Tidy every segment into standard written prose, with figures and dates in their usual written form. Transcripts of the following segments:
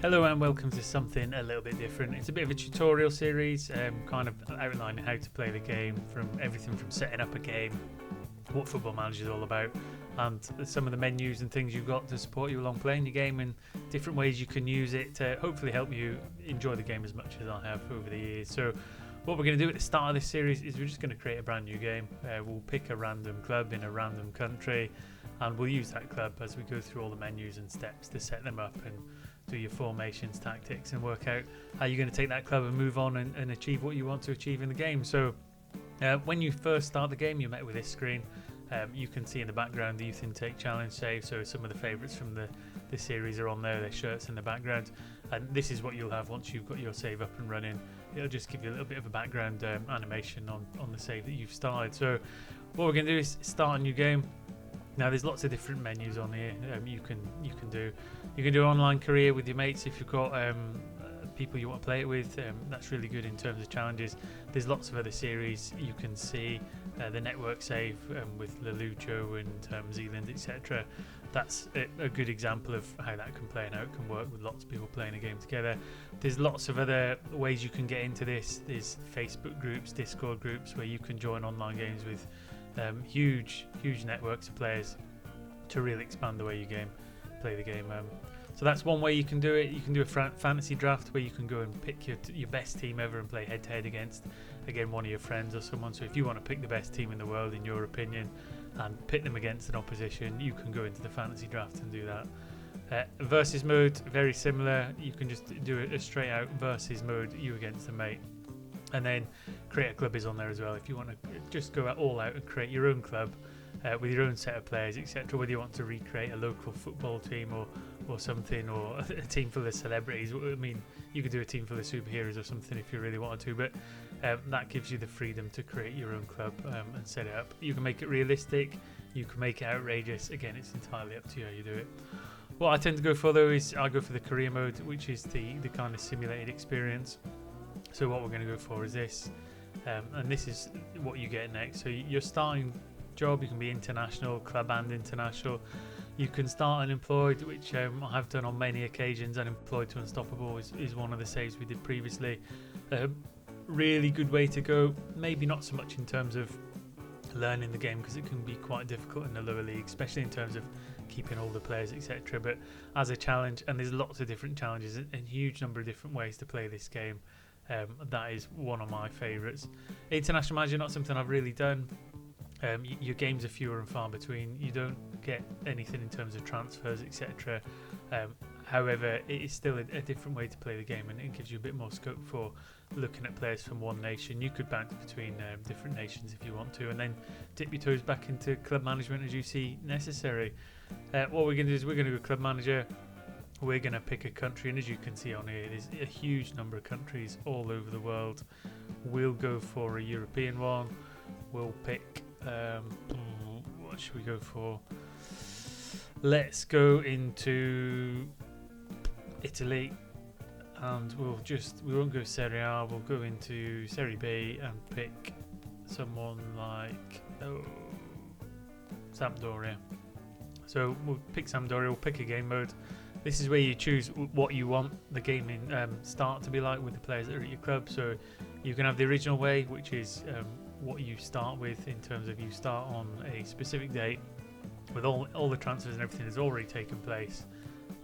Hello and welcome to something a little bit different. It's a bit of a tutorial series, kind of outlining how to play the game, from everything from setting up a game, what Football Manager is all about, and some of the menus and things you've got to support you along playing your game, and different ways you can use it to hopefully help you enjoy the game as much as I have over the years. So what we're going to do at the start of this series is we're just going to create a brand new game. We'll pick a random club in a random country, and we'll use that club as we go through all the menus and steps to set them up and do your formations, tactics, and work out how you're going to take that club and move on and achieve what you want to achieve in the game. So when you first start the game, you're met with this screen. You can see in the background the Youth Intake Challenge save, so some of the favourites from the series are on there, their shirts in the background, and this is what you'll have once you've got your save up and running. It'll just give you a little bit of a background animation on the save that you've started. So what we're going to do is start a new game. Now there's lots of different menus on here. You can do online career with your mates if you've got people you want to play it with. That's really good in terms of challenges. There's lots of other series you can see. The network save with Lelucho and Zealand, etc. That's a good example of how that can play and how it can work with lots of people playing a game together. There's lots of other ways you can get into this. There's Facebook groups, Discord groups where you can join online games with huge networks of players to really expand the way you play the game. So that's one way you can do it. You can do a fantasy draft where you can go and pick your best team ever and play head to head against, again, one of your friends or someone. So if you want to pick the best team in the world in your opinion and pit them against an opposition, you can go into the fantasy draft and do that. Versus mode, very similar. You can just do a straight out versus mode, you against a mate. And then create a club is on there as well. If you want to just go all out and create your own club with your own set of players, etc. Whether you want to recreate a local football team or something, or a team full of celebrities. I mean, you could do a team full of superheroes or something if you really wanted to, but that gives you the freedom to create your own club and set it up. You can make it realistic, you can make it outrageous. Again, it's entirely up to you how you do it. What I tend to go for though is I go for the career mode, which is the kind of simulated experience. So what we're going to go for is this, and this is what you get next. So your starting job, you can be international, club and international. You can start unemployed, which I have done on many occasions. Unemployed to unstoppable is one of the saves we did previously. Really good way to go. Maybe not so much in terms of learning the game, because it can be quite difficult in the lower league, especially in terms of keeping all the players, etc. But as a challenge, and there's lots of different challenges and a huge number of different ways to play this game. That is one of my favourites. International Manager, not something I've really done. Your games are fewer and far between. You don't get anything in terms of transfers, etc. However, it is still a different way to play the game, and it gives you a bit more scope for looking at players from one nation. You could bounce between different nations if you want to, and then dip your toes back into club management as you see necessary. What we're going to do is we're going to go club manager. We're going to pick a country, and as you can see on here, there's a huge number of countries all over the world. We'll go for a European one. We'll pick, what should we go for? Let's go into Italy, and we won't go Serie A, we'll go into Serie B and pick someone like Sampdoria. So we'll pick Sampdoria, we'll pick a game mode. This is where you choose what you want the gaming start to be like with the players that are at your club. So you can have the original way, which is what you start with, in terms of you start on a specific date with all the transfers and everything has already taken place,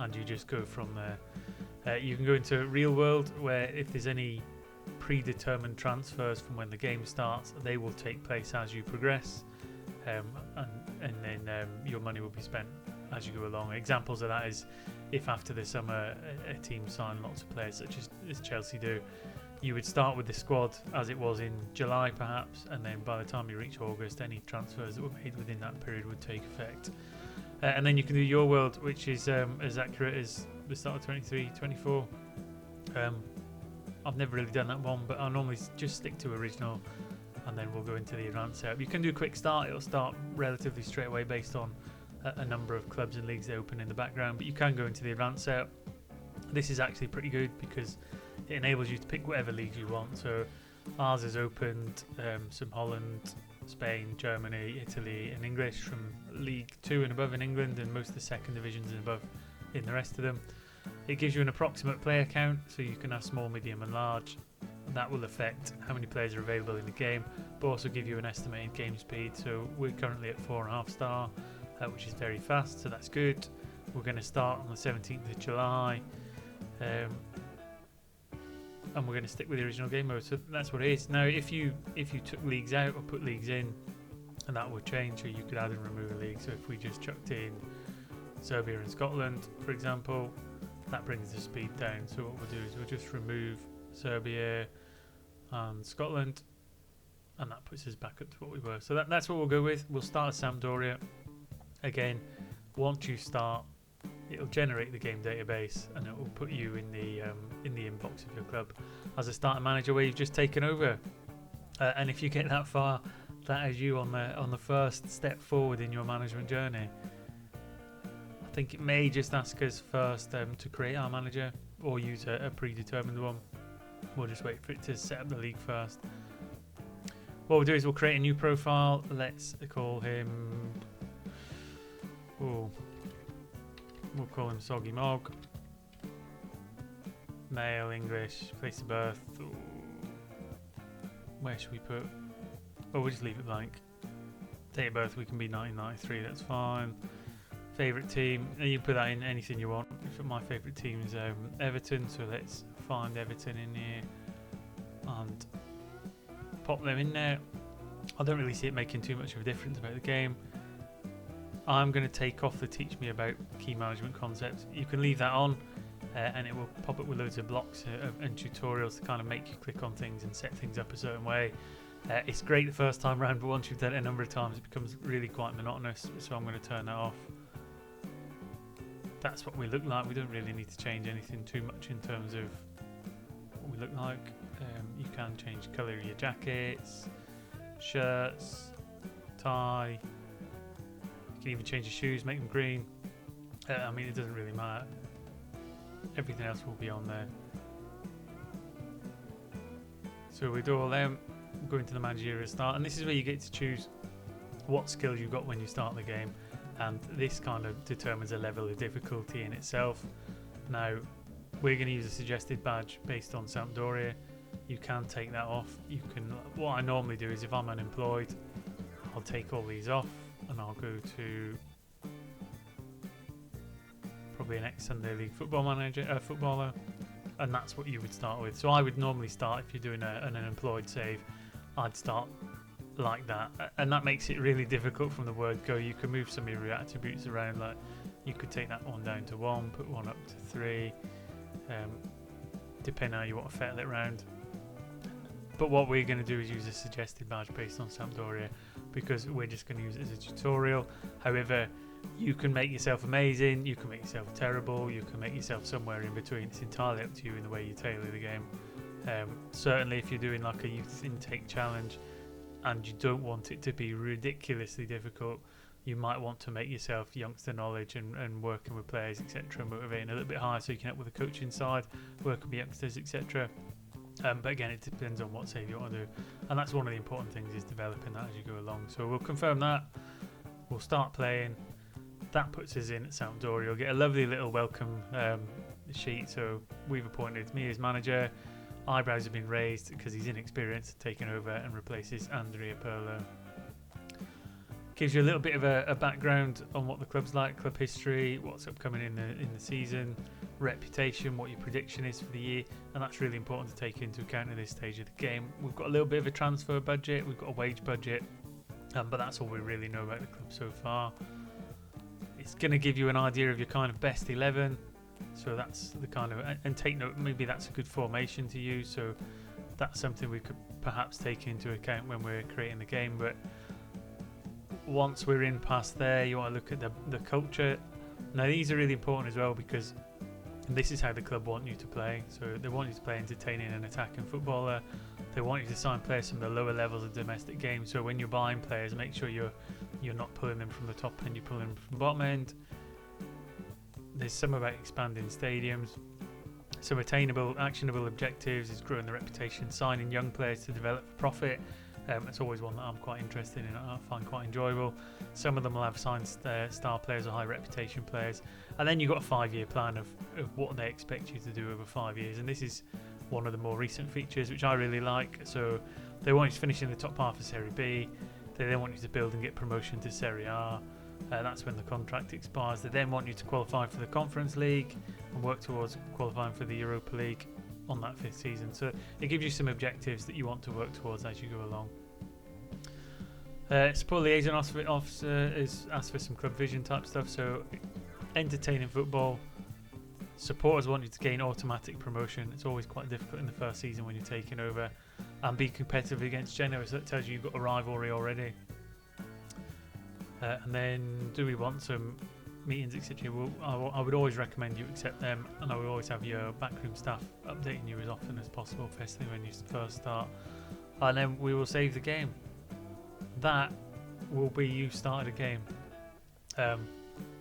and you just go from there. You can go into real world, where if there's any predetermined transfers from when the game starts, they will take place as you progress, and then your money will be spent as you go along. Examples of that is if after the summer a team signed lots of players, such as Chelsea do, you would start with the squad as it was in July perhaps, and then by the time you reach August, any transfers that were made within that period would take effect. And then you can do your world, which is as accurate as the start of 23-24. I've never really done that one, but I'll normally just stick to original, and then we'll go into the advanced setup. You can do a quick start. It'll start relatively straight away based on a number of clubs and leagues that open in the background, but you can go into the advanced setup. This is actually pretty good because it enables you to pick whatever leagues you want. So ours has opened some Holland, Spain, Germany, Italy and English from League 2 and above in England, and most of the second divisions and above in the rest of them. It gives you an approximate player count, so you can have small, medium and large. That will affect how many players are available in the game, but also give you an estimated game speed. So we're currently at 4.5 star, which is very fast, so that's good. We're going to start on the 17th of July, and we're going to stick with the original game mode. So that's what it is. Now, if you took leagues out or put leagues in, and that would change, so you could add and remove a league. So if we just chucked in Serbia and Scotland, for example, that brings the speed down. So what we'll do is we'll just remove Serbia and Scotland, and that puts us back up to what we were. So that's what we'll go with. We'll start as Sampdoria. Again, once you start, it'll generate the game database and it will put you in the inbox of your club as a starter manager where you've just taken over. And if you get that far, that is you on the first step forward in your management journey. I think it may just ask us first to create our manager or use a predetermined one. We'll just wait for it to set up the league first. What we'll do is we'll create a new profile. Let's call him... we'll call him Soggy Mog. Male, English, place of birth. Ooh. Where should we put? Oh, we'll just leave it blank. Date of birth, we can be 1993, that's fine. Favourite team, you can put that in anything you want. My favourite team is Everton, so let's find Everton in here and pop them in there. I don't really see it making too much of a difference about the game. I'm going to take off the teach me about key management concepts. You can leave that on and it will pop up with loads of blocks and tutorials to kind of make you click on things and set things up a certain way. It's great the first time round, but once you've done it a number of times it becomes really quite monotonous, so I'm going to turn that off. That's what we look like. We don't really need to change anything too much in terms of what we look like. You can change colour of your jackets, shirts, tie. You can even change your shoes, make them green. I mean, it doesn't really matter. Everything else will be on there. So we do all them, go into the managerial start, and this is where you get to choose what skills you've got when you start the game, and this kind of determines a level of difficulty in itself. Now, we're going to use a suggested badge based on Sampdoria. You can take that off. You can. What I normally do is if I'm unemployed, I'll take all these off and I'll go to probably an ex-Sunday League footballer, and that's what you would start with. So I would normally start, if you're doing an unemployed save, I'd start like that, and that makes it really difficult from the word go. You can move some of your attributes around, like you could take that one down to 1, put one up to 3, depending on how you want to fettle it around. But what we're going to do is use a suggested badge based on Sampdoria, because we're just going to use it as a tutorial. However, you can make yourself amazing, you can make yourself terrible, you can make yourself somewhere in between. It's entirely up to you in the way you tailor the game. Certainly if you're doing like a youth intake challenge and you don't want it to be ridiculously difficult, you might want to make yourself youngster knowledge and working with players, etc., motivating a little bit higher so you can help with the coaching side, working with youngsters, etc. But again, it depends on what save you want to do, and that's one of the important things, is developing that as you go along. So we'll confirm that, we'll start playing. That puts us in at Sampdoria. You'll get a lovely little welcome sheet. So we've appointed me as manager. Eyebrows have been raised because he's inexperienced, taking over and replaces Andrea Pirlo. Gives you a little bit of a background on what the club's like, club history, what's upcoming in the season, reputation, what your prediction is for the year, and that's really important to take into account at this stage of the game. We've got a little bit of a transfer budget, we've got a wage budget, but that's all we really know about the club so far. It's going to give you an idea of your kind of best 11, so that's the kind of, and take note, maybe that's a good formation to use, so that's something we could perhaps take into account when we're creating the game. But once we're in past there, you want to look at the culture. Now these are really important as well, because this is how the club want you to play. So they want you to play entertaining and attacking footballer. They want you to sign players from the lower levels of domestic games. So when you're buying players, make sure you're not pulling them from the top end, you're pulling them from the bottom end. There's some about expanding stadiums. Some attainable, actionable objectives is growing the reputation, signing young players to develop for profit. It's always one that I'm quite interested in. I find quite enjoyable. Some of them will have signed star players or high reputation players, and then you've got a 5-year plan of what they expect you to do over 5 years. And this is one of the more recent features, which I really like. So they want you to finish in the top half of Serie B. They then want you to build and get promotion to Serie A. That's when the contract expires. They then want you to qualify for the Conference League and work towards qualifying for the Europa League on that 5th season. So it gives you some objectives that you want to work towards as you go along. Support liaison officer is asked for some club vision type stuff. So entertaining football. Supporters want you to gain automatic promotion. It's always quite difficult in the first season when you're taking over, and be competitive against Genoa. So that tells you you've got a rivalry already. And then, do we want some meetings, etc.? Well, I would always recommend you accept them, and I would always have your backroom staff updating you as often as possible, especially when you first start. And then we will save the game. That will be you started a game.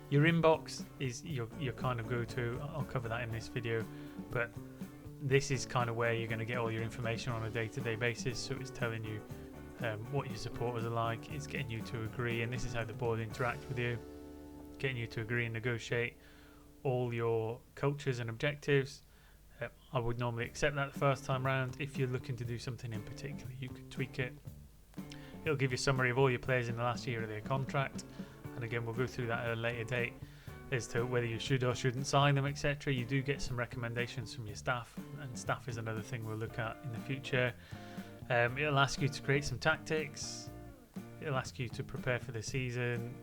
Your inbox is your kind of go-to. I'll cover that in this video, but this is kind of where you're going to get all your information on a day-to-day basis. So it's telling you what your supporters are like. It's getting you to agree, and this is how the board interacts with you, getting you to agree and negotiate all your cultures and objectives. I would normally accept that the first time round. If you're looking to do something in particular, you could tweak it. It'll give you a summary of all your players in the last year of their contract, and again we'll go through that at a later date as to whether you should or shouldn't sign them, etc. You do get some recommendations from your staff, and staff is another thing we'll look at in the future. It'll ask you to create some tactics, it'll ask you to prepare for the season,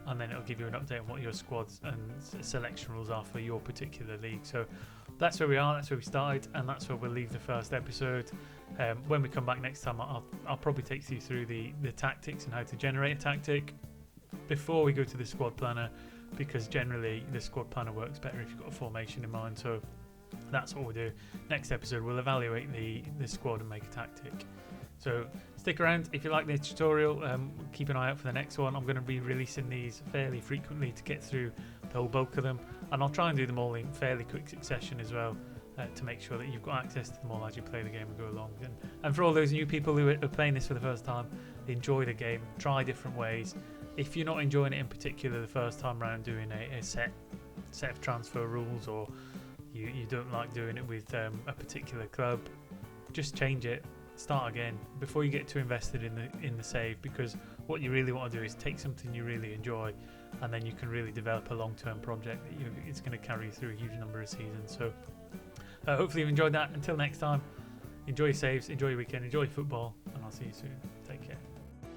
and then it'll give you an update on what your squads and selection rules are for your particular league. So that's where we are, that's where we started, and that's where we'll leave the first episode. When we come back next time, I'll probably take you through the tactics and how to generate a tactic before we go to the squad planner, because generally the squad planner works better if you've got a formation in mind. So that's what we'll do. Next episode we'll evaluate the squad and make a tactic. So stick around if you like the tutorial. Keep an eye out for the next one. I'm going to be releasing these fairly frequently to get through the whole bulk of them, and I'll try and do them all in fairly quick succession as well, to make sure that you've got access to them all as you play the game and go along. And for all those new people who are playing this for the first time, enjoy the game, try different ways. If you're not enjoying it in particular the first time round, doing a set of transfer rules, or you don't like doing it with a particular club, just change it, start again before you get too invested in the save, because what you really want to do is take something you really enjoy, and then you can really develop a long-term project that it's going to carry you through a huge number of seasons. So hopefully you've enjoyed that. Until next time, enjoy your saves, enjoy your weekend, enjoy football, and I'll see you soon.